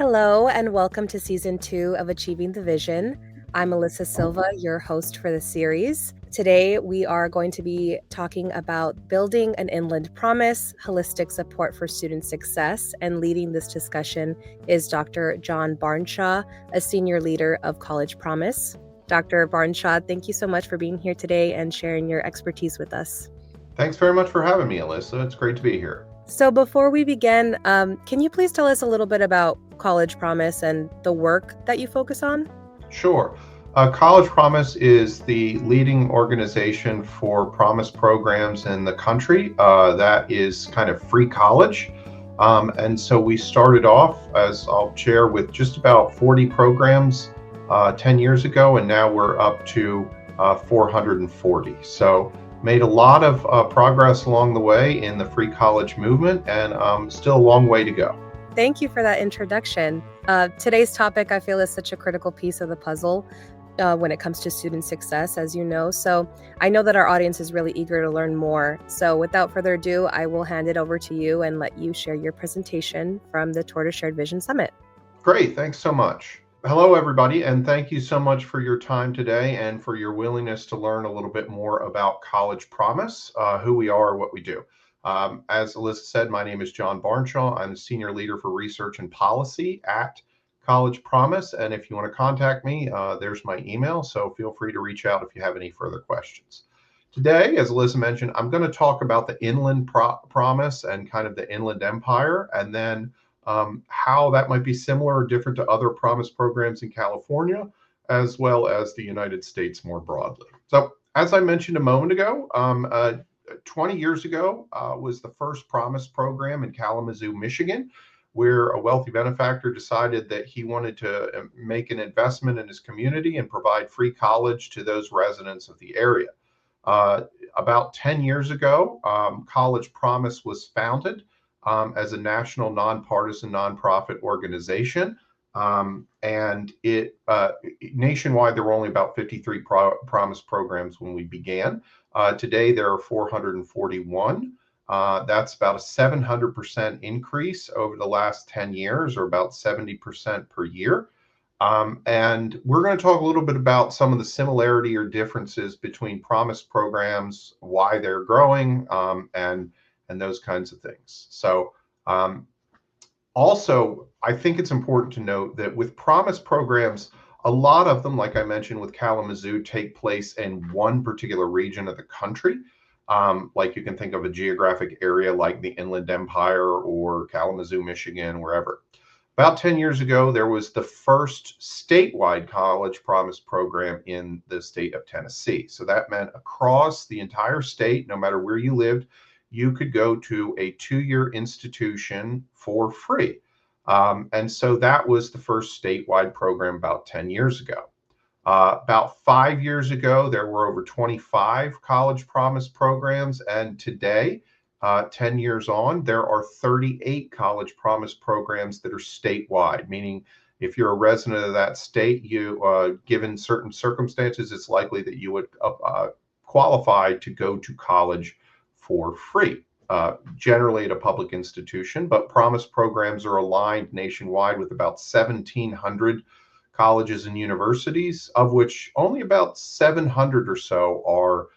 Hello, and welcome to Season 2 of Achieving the Vision. I'm Alyssa Silva, your host for the series. Today, we are going to be talking about building an inland promise, holistic support for student success, and leading this discussion is Dr. John Barnshaw, a senior leader of College Promise. Dr. Barnshaw, thank you so much for being here today and sharing your expertise with us. Thanks very much for having me, Alyssa. It's great to be here. So before we begin, can you please tell us a little bit about College Promise and the work that you focus on? Sure. College Promise is the leading organization for promise programs in the country. That is kind of free college. And so we started off, as I'll share, with just about 40 programs 10 years ago, and now we're up to 440. So made a lot of progress along the way in the free college movement, and still a long way to go. Thank you for that introduction. Today's topic, I feel, is such a critical piece of the puzzle when it comes to student success, as you know. So I know that our audience is really eager to learn more. So without further ado, I will hand it over to you and let you share your presentation from the Tortoise Shared Vision Summit. Great, thanks so much. Hello, everybody, and thank you so much for your time today and for your willingness to learn a little bit more about College Promise, who we are, what we do. As Alyssa said, my name is John Barnshaw. I'm the Senior Leader for Research and Policy at College Promise, and if you want to contact me, there's my email, so feel free to reach out if you have any further questions. Today, as Alyssa mentioned, I'm going to talk about the Inland Promise and kind of the Inland Empire, and then how that might be similar or different to other promise programs in California, as well as the United States more broadly. So, as I mentioned a moment ago, 20 years ago was the first promise program in Kalamazoo, Michigan, where a wealthy benefactor decided that he wanted to make an investment in his community and provide free college to those residents of the area. About 10 years ago, College Promise was founded as a national nonpartisan nonprofit organization. And it nationwide, there were only about 53 promise programs when we began. Today, there are 441. That's about a 700% increase over the last 10 years, or about 70% per year. And we're going to talk a little bit about some of the similarity or differences between promise programs, why they're growing, and those kinds of things. So also, I think it's important to note that with promise programs, a lot of them, like I mentioned with Kalamazoo, take place in one particular region of the country. Like you can think of a geographic area like the Inland Empire or Kalamazoo, Michigan, wherever. About 10 years ago, there was the first statewide College Promise program in the state of Tennessee. So that meant across the entire state, no matter where you lived, you could go to a 2-year institution for free. And so that was the first statewide program about 10 years ago. About 5 years ago, there were over 25 College Promise programs. And today, 10 years on, there are 38 College Promise programs that are statewide, meaning if you're a resident of that state, you, given certain circumstances, it's likely that you would qualify to go to college for free, generally at a public institution, but promise programs are aligned nationwide with about 1,700 colleges and universities, of which only about 700 or so are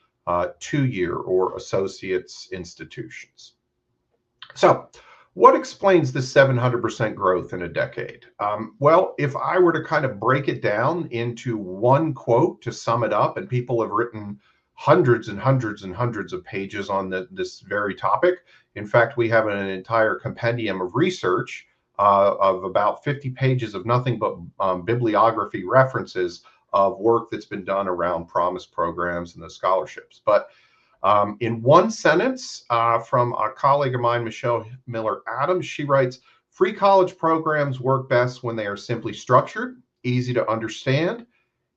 2-year or associate's institutions. So what explains the 700% growth in a decade? Well, if I were to kind of break it down into one quote to sum it up, and people have written hundreds and hundreds and hundreds of pages on this very topic. In fact, we have an entire compendium of research of about 50 pages of nothing but bibliography references of work that's been done around promise programs and the scholarships. But in one sentence from a colleague of mine, Michelle Miller-Adams, she writes, "Free college programs work best when they are simply structured, easy to understand,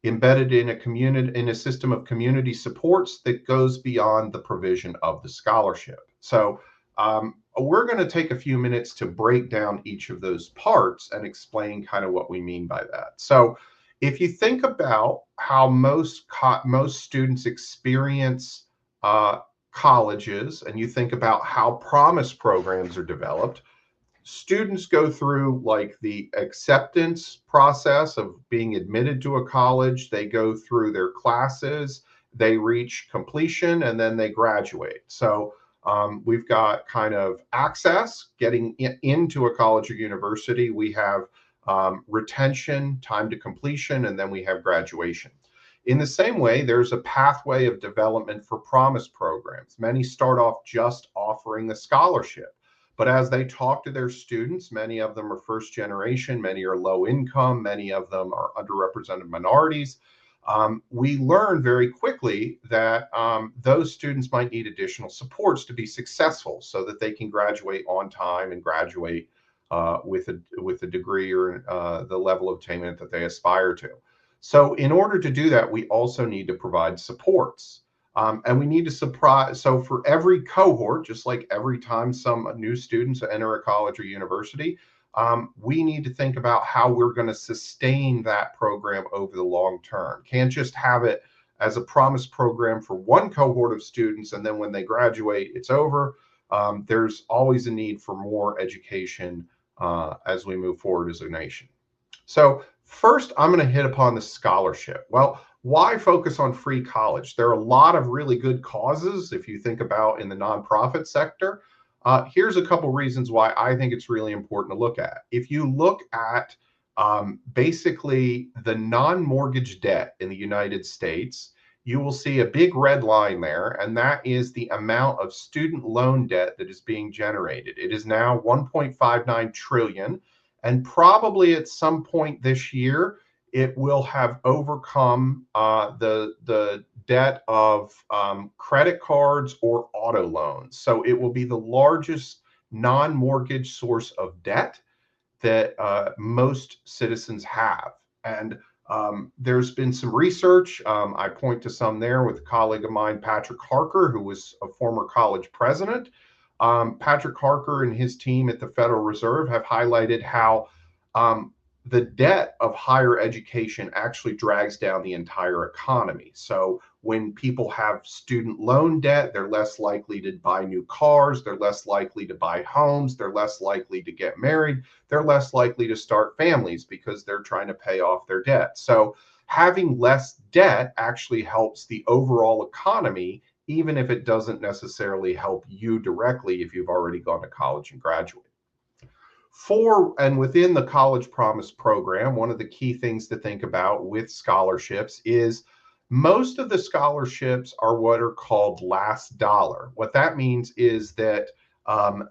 embedded in a system of community supports that goes beyond the provision of the scholarship." So we're going to take a few minutes to break down each of those parts and explain kind of what we mean by that. So if you think about how most students experience colleges, and you think about how promise programs are developed, Students go through like the acceptance process of being admitted to a college. They go through their classes, they reach completion, and then they graduate. So we've got kind of access, getting into a college or university. We have retention, time to completion, and then we have graduation. In the same way, there's a pathway of development for promise programs. Many start off just offering the scholarship. But as they talk to their students, many of them are first generation, many are low income, many of them are underrepresented minorities. We learn very quickly that those students might need additional supports to be successful so that they can graduate on time and graduate with a degree or the level of attainment that they aspire to. So in order to do that, we also need to provide supports. And we need to surprise. So for every cohort, just like every time some new students enter a college or university, we need to think about how we're going to sustain that program over the long term. Can't just have it as a promise program for one cohort of students, and then when they graduate, it's over. There's always a need for more education as we move forward as a nation. So first, I'm going to hit upon the scholarship. Well, why focus on free college? There are a lot of really good causes if you think about in the nonprofit sector. Here's a couple reasons why I think it's really important to look at. If you look at basically the non-mortgage debt in the United States, you will see a big red line there, and that is the amount of student loan debt that is being generated. It is now 1.59 trillion, and probably at some point this year, it will have overcome the debt of credit cards or auto loans. So it will be the largest non-mortgage source of debt that most citizens have. And there's been some research. I point to some there with a colleague of mine, Patrick Harker, who was a former college president. Patrick Harker and his team at the Federal Reserve have highlighted how the debt of higher education actually drags down the entire economy. So when people have student loan debt, they're less likely to buy new cars, they're less likely to buy homes, they're less likely to get married, they're less likely to start families because they're trying to pay off their debt. So having less debt actually helps the overall economy, even if it doesn't necessarily help you directly if you've already gone to college and graduated. For and within the College Promise program, one of the key things to think about with scholarships is most of the scholarships are what are called last dollar. What that means is that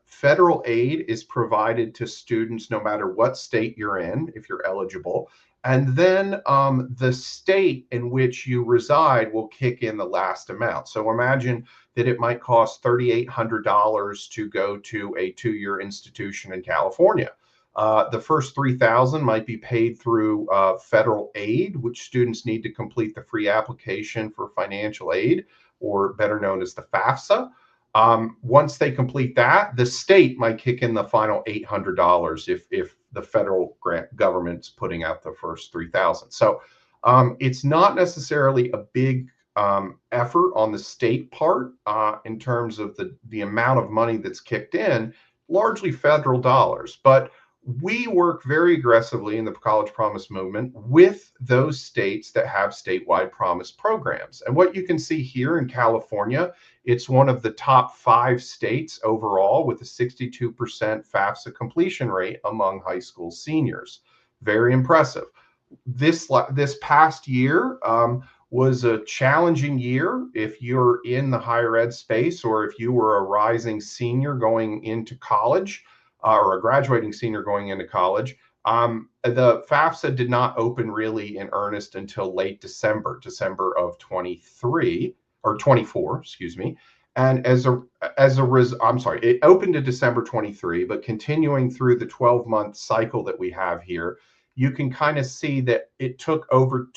federal aid is provided to students no matter what state you're in, if you're eligible. And then the state in which you reside will kick in the last amount. So imagine that it might cost $3,800 to go to a 2-year institution in California. The first $3,000 might be paid through federal aid, which students need to complete the free application for financial aid, or better known as the FAFSA. Once they complete that, the state might kick in the final $800 if the federal government's putting out the first 3,000. So it's not necessarily a big effort on the state part in terms of the amount of money that's kicked in, largely federal dollars. But we work very aggressively in the College Promise movement with those states that have statewide promise programs. And what you can see here in California, it's one of the top 5 states overall with a 62% FAFSA completion rate among high school seniors. Very impressive. This past year was a challenging year if you're in the higher ed space, or if you were a rising senior going into college, or a graduating senior going into college. The FAFSA did not open really in earnest until late December of 23 or 24, excuse me. And it opened in December 23, but continuing through the 12-month cycle that we have here, you can kind of see that it took over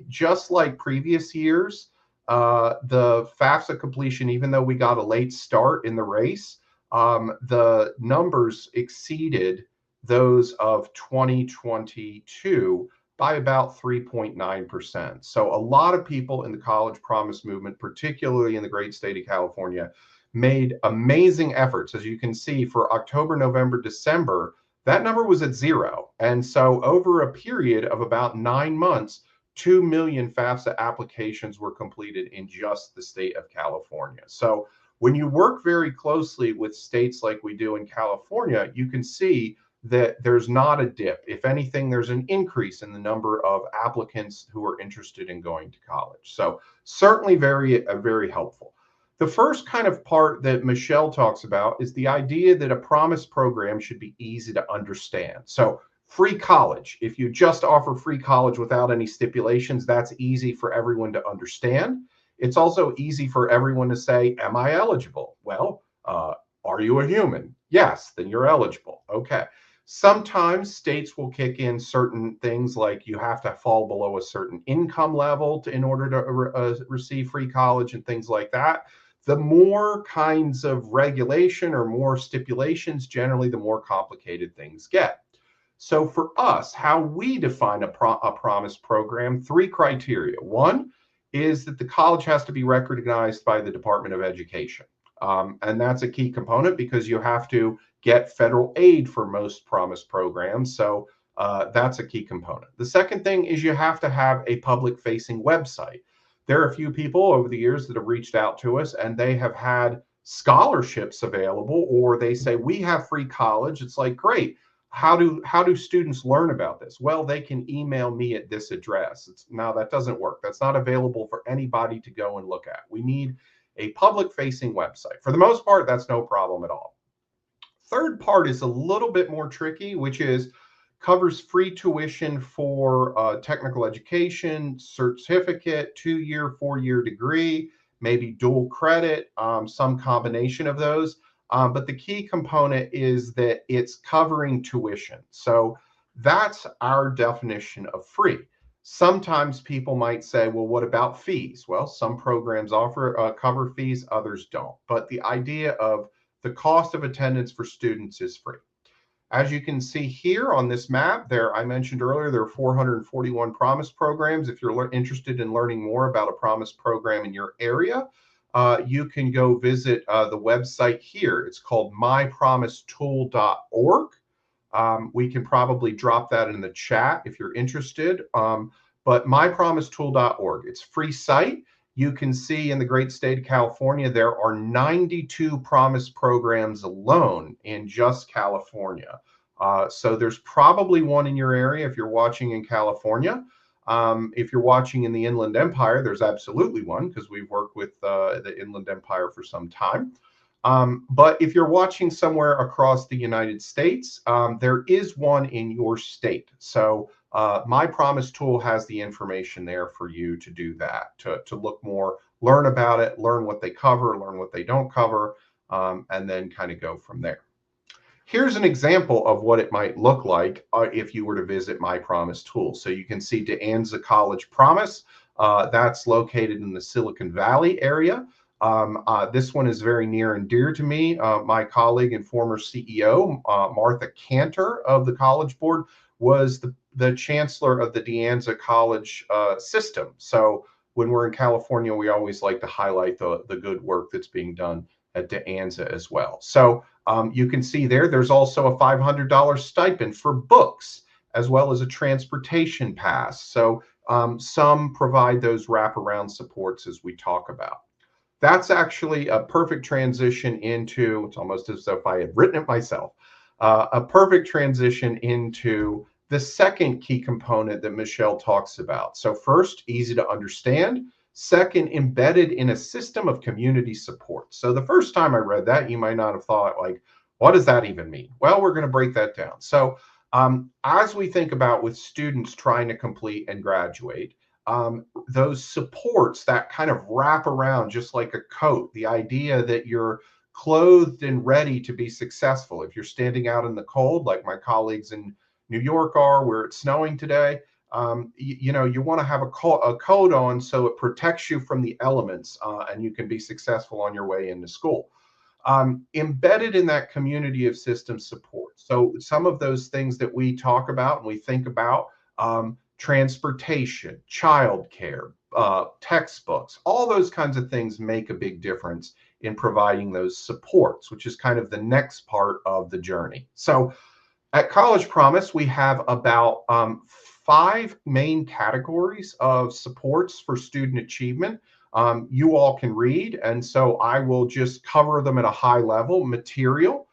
just like previous years. The FAFSA completion, even though we got a late start in the race, the numbers exceeded those of 2022 by about 3.9%. So a lot of people in the College Promise movement, particularly in the great state of California, made amazing efforts. As you can see, for October, November, December, That number was at zero. And so over a period of about 9 months, 2 million FAFSA applications were completed in just the state of California. So when you work very closely with states like we do in California, you can see that there's not a dip. If anything, there's an increase in the number of applicants who are interested in going to college. So certainly very helpful. The first kind of part that Michelle talks about is the idea that a promise program should be easy to understand. So free college, if you just offer free college without any stipulations, that's easy for everyone to understand. It's also easy for everyone to say, am I eligible? Well, are you a human? Yes, then you're eligible. Okay. Sometimes states will kick in certain things like you have to fall below a certain income level in order to receive free college and things like that. The more kinds of regulation or more stipulations, generally, the more complicated things get. So for us, how we define a promise program, three criteria. One is that the college has to be recognized by the Department of Education. And that's a key component because you have to get federal aid for most promise programs. So that's a key component. The second thing is you have to have a public facing website. There are a few people over the years that have reached out to us and they have had scholarships available, or they say, we have free college. It's like, great. How do students learn about this? Well, they can email me at this address. Now that doesn't work. That's not available for anybody to go and look at. We need a public facing website. For the most part, that's no problem at all. Third part is a little bit more tricky, which is covers free tuition for technical education, certificate, 2-year, 4-year degree, maybe dual credit, some combination of those. But the key component is that it's covering tuition. So that's our definition of free. Sometimes people might say, well, what about fees? Well, some programs offer cover fees, others don't. But the idea of the cost of attendance for students is free. As you can see here on this map, I mentioned earlier, there are 441 promise programs. If you're interested in learning more about a promise program in your area, you can go visit the website here. It's called mypromisetool.org. We can probably drop that in the chat if you're interested. But mypromisetool.org, it's a free site. You can see in the great state of California, there are 92 promise programs alone in just California. So there's probably one in your area if you're watching in California. If you're watching in the Inland Empire, there's absolutely one because we've worked with the Inland Empire for some time. But if you're watching somewhere across the United States, there is one in your state. So My Promise Tool has the information there for you to do that, to look more, learn about it, learn what they cover, learn what they don't cover, and then kind of go from there. Here's an example of what it might look like if you were to visit My Promise Tool. So you can see De Anza College Promise. That's located in the Silicon Valley area. This one is very near and dear to me. My colleague and former CEO, Martha Cantor of the College Board, was the chancellor of the De Anza College system. So when we're in California, we always like to highlight the good work that's being done at De Anza as well. So you can see there's also a $500 stipend for books, as well as a transportation pass. So some provide those wraparound supports as we talk about. That's actually a perfect transition into, it's almost as if I had written it myself, a perfect transition into the second key component that Michelle talks about. So first, easy to understand. Second, embedded in a system of community support. So the first time I read that, you might not have thought, like, what does that even mean? Well, we're going to break that down. So as we think about with students trying to complete and graduate, those supports that kind of wrap around just like a coat, the idea that you're clothed and ready to be successful. If you're standing out in the cold, like my colleagues in New York are, where it's snowing today, you want to have a coat on so it protects you from the elements and you can be successful on your way into school. Embedded in that community of system support. So some of those things that we talk about and we think about, transportation, childcare, textbooks, all those kinds of things make a big difference in providing those supports, which is kind of the next part of the journey. So At College Promise, we have about 5 main categories of supports for student achievement. You all can read, and so I will just cover them at a high level. Material,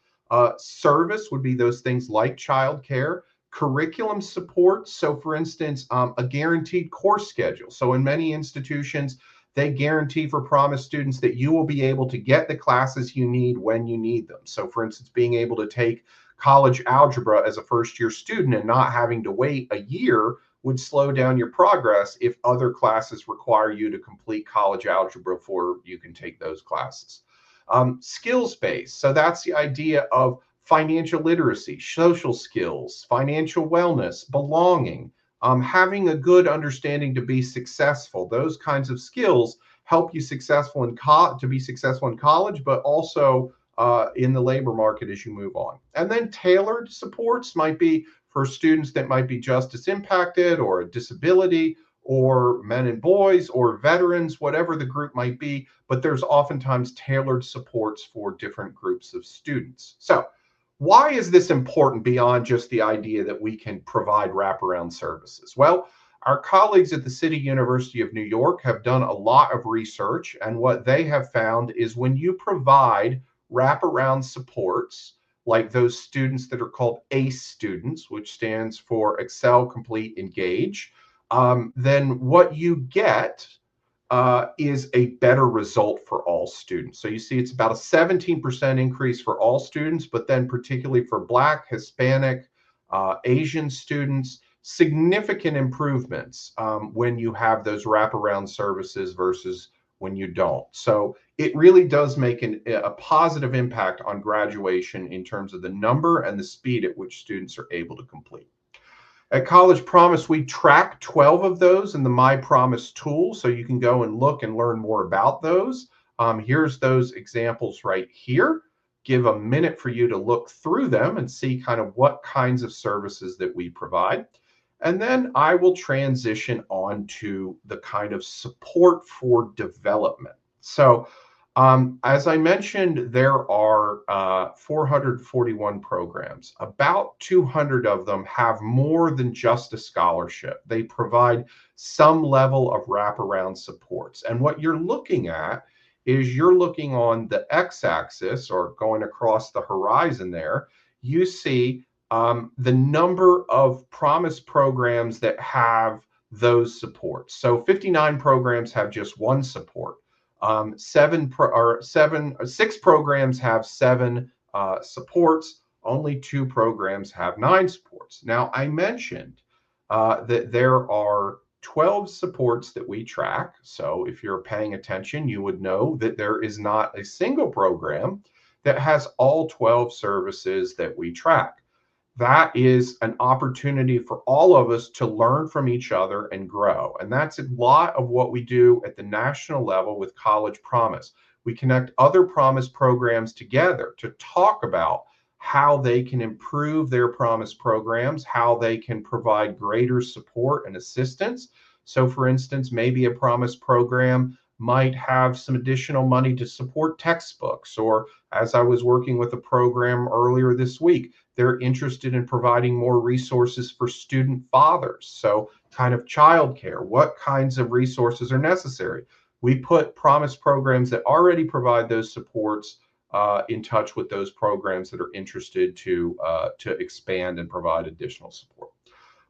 service would be those things like childcare, curriculum support. So, for instance, a guaranteed course schedule. So, in many institutions, they guarantee for Promise students that you will be able to get the classes you need when you need them. So, for instance, being able to take college algebra as a first year student and not having to wait a year would slow down your progress if other classes require you to complete college algebra before you can take those classes. Skills based. So that's the idea of financial literacy, social skills, financial wellness, belonging, having a good understanding to be successful. Those kinds of skills help you to be successful in college, but also in the labor market as you move on. And then tailored supports might be for students that might be justice impacted or a disability or men and boys or veterans, whatever the group might be, but there's oftentimes tailored supports for different groups of students. So why is this important beyond just the idea that we can provide wraparound services? Well, our colleagues at the City University of New York have done a lot of research, and what they have found is when you provide wraparound supports, like those students that are called ACE students, which stands for Excel, Complete, Engage, then what you get is a better result for all students. So you see it's about a 17% increase for all students, but then particularly for Black, Hispanic, Asian students, significant improvements when you have those wraparound services versus when you don't. So it really does make a positive impact on graduation in terms of the number and the speed at which students are able to complete. At College Promise, we track 12 of those in the My Promise tool, so you can go and look and learn more about those. Here's those examples right here. Give a minute for you to look through them and see kind of what kinds of services that we provide. And then I will transition on to the kind of support for development. So as I mentioned, there are 441 programs. About 200 of them have more than just a scholarship. They provide some level of wraparound supports. And what you're looking at is you're looking on the x-axis or going across the horizon there, you see the number of Promise programs that have those supports. So 59 programs have just one support. Six programs have 7 supports. Only 2 programs have 9 supports. Now, I mentioned that there are 12 supports that we track. So if you're paying attention, you would know that there is not a single program that has all 12 services that we track. That is an opportunity for all of us to learn from each other and grow. And that's a lot of what we do at the national level with College Promise. We connect other Promise programs together to talk about how they can improve their Promise programs, how they can provide greater support and assistance. So, for instance, maybe a Promise program might have some additional money to support textbooks, or as I was working with a program earlier this week, they're interested in providing more resources for student fathers. So kind of childcare, what kinds of resources are necessary? We put Promise programs that already provide those supports in touch with those programs that are interested to expand and provide additional support.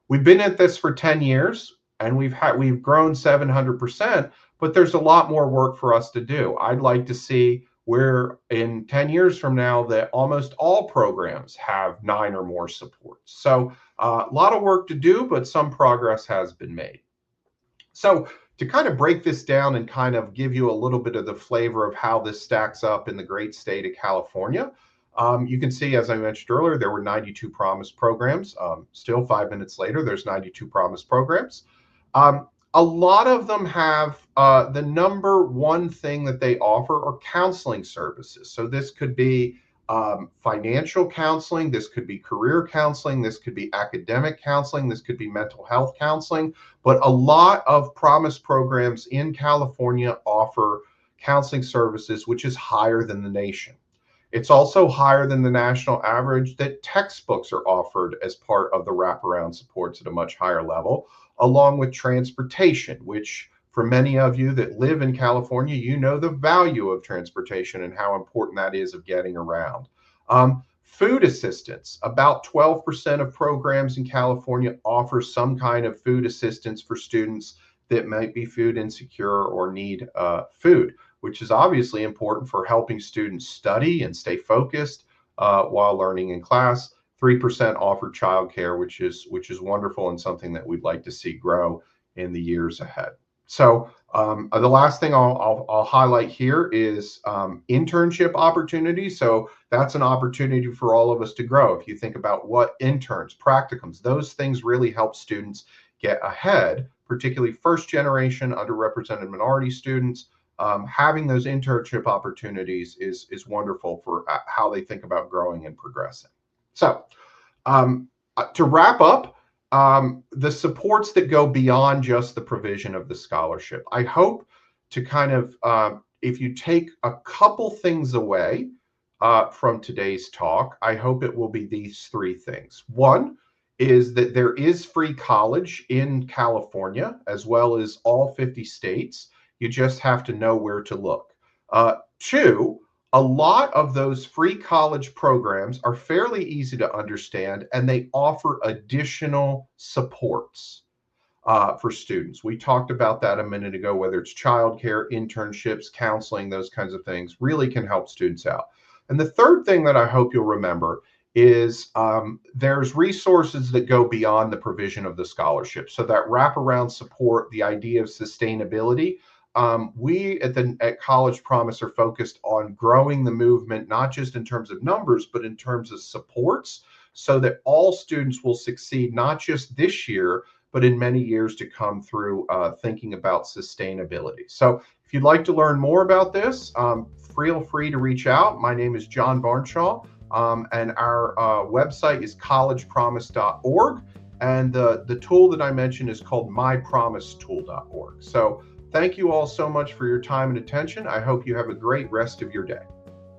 We've been at this for 10 years and we've grown 700%, but there's a lot more work for us to do. I'd like to see where in 10 years from now that almost all programs have 9 or more supports. So a lot of work to do, but some progress has been made. So to kind of break this down and kind of give you a little bit of the flavor of how this stacks up in the great state of California, you can see, as I mentioned earlier, there were 92 Promise programs. Still 5 minutes later, there's 92 Promise programs. A lot of them have the number one thing that they offer are counseling services. So this could be financial counseling, this could be career counseling, this could be academic counseling, this could be mental health counseling. But a lot of Promise programs in California offer counseling services, which is higher than the nation. It's also higher than the national average that textbooks are offered as part of the wraparound supports at a much higher level, along with transportation, which for many of you that live in California, you know the value of transportation and how important that is of getting around. Food assistance. About 12% of programs in California offer some kind of food assistance for students that might be food insecure or need food, which is obviously important for helping students study and stay focused while learning in class. 3% offer childcare, which is wonderful and something that we'd like to see grow in the years ahead. So the last thing I'll highlight here is internship opportunities. So that's an opportunity for all of us to grow. If you think about what interns, practicums, those things really help students get ahead, particularly first generation underrepresented minority students. Having those internship opportunities is wonderful for how they think about growing and progressing. So to wrap up, the supports that go beyond just the provision of the scholarship. I hope to kind of, if you take a couple things away from today's talk, I hope it will be these three things. One is that there is free college in California, as well as all 50 states. You just have to know where to look. Two, a lot of those free college programs are fairly easy to understand, and they offer additional supports for students. We talked about that a minute ago, whether it's childcare, internships, counseling, those kinds of things really can help students out. And the third thing that I hope you'll remember is there's resources that go beyond the provision of the scholarship. So that wraparound support, the idea of sustainability, we at College Promise are focused on growing the movement, not just in terms of numbers, but in terms of supports, so that all students will succeed, not just this year, but in many years to come through thinking about sustainability. So if you'd like to learn more about this, feel free to reach out. My name is John Barnshaw, and our website is collegepromise.org. And the tool that I mentioned is called mypromisetool.org. So thank you all so much for your time and attention. I hope you have a great rest of your day.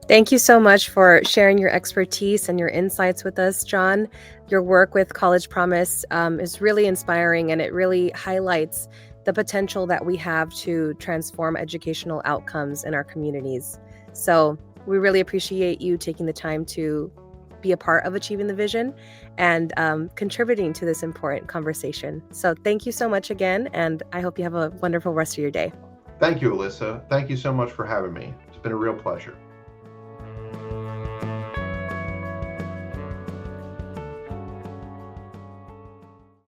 Thank you so much for sharing your expertise and your insights with us, John. Your work with College Promise is really inspiring, and it really highlights the potential that we have to transform educational outcomes in our communities. So we really appreciate you taking the time to be a part of Achieving the Vision and contributing to this important conversation. So thank you so much again, and I hope you have a wonderful rest of your day. Thank you, Alyssa. Thank you so much for having me. It's been a real pleasure.